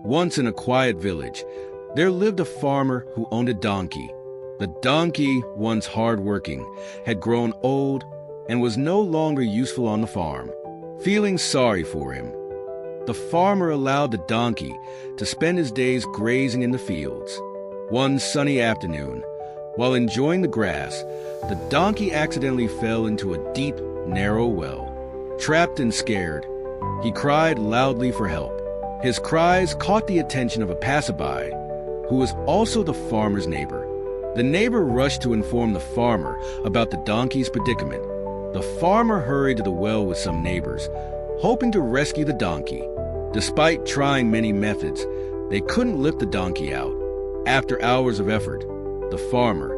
Once in a quiet village, there lived a farmer who owned a donkey. The donkey, once hard-working, had grown old and was no longer useful on the farm. Feeling sorry for him, the farmer allowed the donkey to spend his days grazing in the fields. One sunny afternoon, while enjoying the grass, the donkey accidentally fell into a deep, narrow well. Trapped and scared, he cried loudly for help. His cries caught the attention of a passerby, who was also the farmer's neighbor. The neighbor rushed to inform the farmer about the donkey's predicament. The farmer hurried to the well with some neighbors, hoping to rescue the donkey. Despite trying many methods, they couldn't lift the donkey out. After hours of effort, the farmer,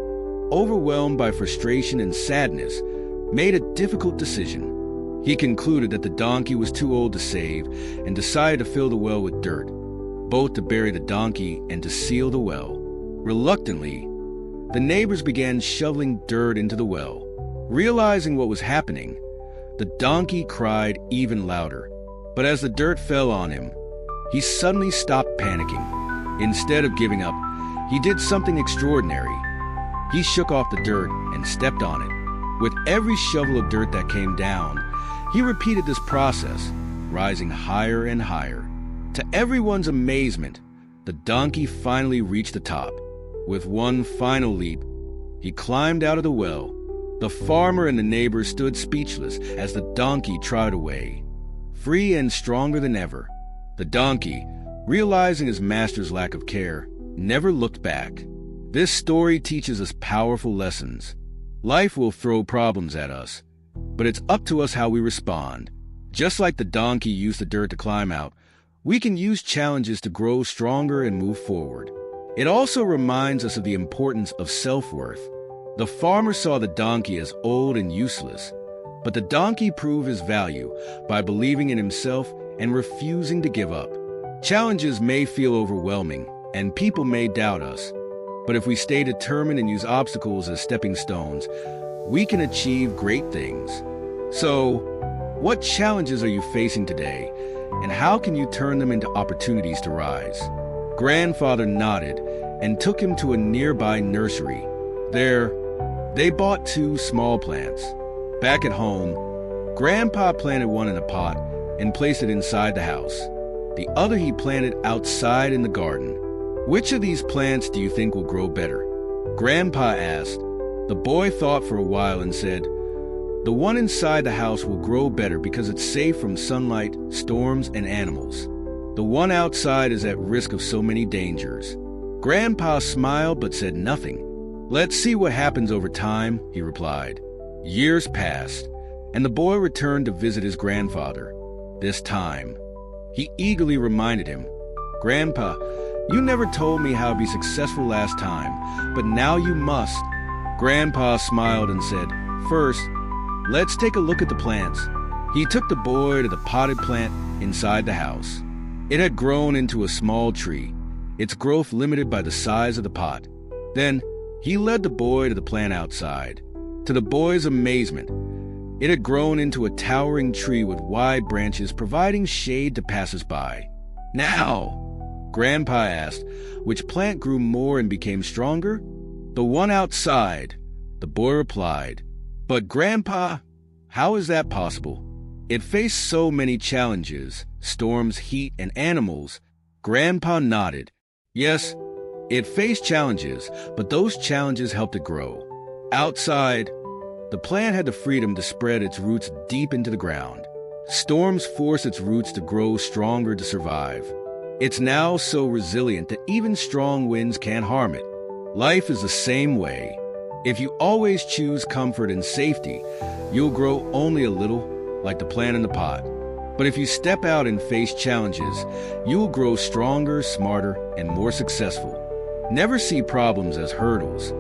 overwhelmed by frustration and sadness, made a difficult decision. He concluded that the donkey was too old to save and decided to fill the well with dirt, both to bury the donkey and to seal the well. Reluctantly, the neighbors began shoveling dirt into the well. Realizing what was happening, the donkey cried even louder. But as the dirt fell on him, he suddenly stopped panicking. Instead of giving up, he did something extraordinary. He shook off the dirt and stepped on it. With every shovel of dirt that came down, he repeated this process, rising higher and higher. To everyone's amazement, the donkey finally reached the top. With one final leap, he climbed out of the well. The farmer and the neighbors stood speechless as the donkey trotted away, free and stronger than ever. The donkey, realizing his master's lack of care, never looked back. This story teaches us powerful lessons. Life will throw problems at us, but it's up to us how we respond. Just like the donkey used the dirt to climb out, we can use challenges to grow stronger and move forward. It also reminds us of the importance of self-worth. The farmer saw the donkey as old and useless, but the donkey proved his value by believing in himself and refusing to give up. Challenges may feel overwhelming, and people may doubt us, but if we stay determined and use obstacles as stepping stones, we can achieve great things. So, what challenges are you facing today, and how can you turn them into opportunities to rise? Grandfather nodded and took him to a nearby nursery. There, they bought 2 small plants. Back at home, Grandpa planted one in a pot and placed it inside the house. The other he planted outside in the garden. Which of these plants do you think will grow better? Grandpa asked. The boy thought for a while and said, "The one inside the house will grow better because it's safe from sunlight, storms, and animals. The one outside is at risk of so many dangers." Grandpa smiled but said nothing. "Let's see what happens over time," he replied. Years passed, and the boy returned to visit his grandfather. This time, he eagerly reminded him, "Grandpa, you never told me how to be successful last time, but now you must." Grandpa smiled and said, "First, let's take a look at the plants." He took the boy to the potted plant inside the house. It had grown into a small tree, its growth limited by the size of the pot. Then, he led the boy to the plant outside. To the boy's amazement, it had grown into a towering tree with wide branches providing shade to passers-by. "Now," Grandpa asked, "which plant grew more and became stronger?" "The one outside," the boy replied. "But Grandpa, how is that possible? It faced so many challenges, storms, heat, and animals." Grandpa nodded. "Yes, it faced challenges, but those challenges helped it grow. Outside, the plant had the freedom to spread its roots deep into the ground. Storms forced its roots to grow stronger to survive. It's now so resilient that even strong winds can't harm it. Life is the same way. If you always choose comfort and safety, you'll grow only a little, like the plant in the pot. But if you step out and face challenges, you will grow stronger, smarter, and more successful. Never see problems as hurdles.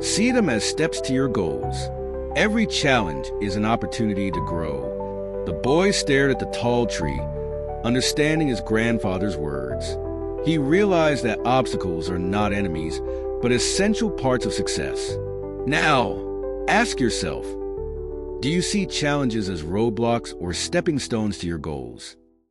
See them as steps to your goals. Every challenge is an opportunity to grow." The boy stared at the tall tree, understanding his grandfather's words. He realized that obstacles are not enemies, but essential parts of success. Now, ask yourself, do you see challenges as roadblocks or stepping stones to your goals?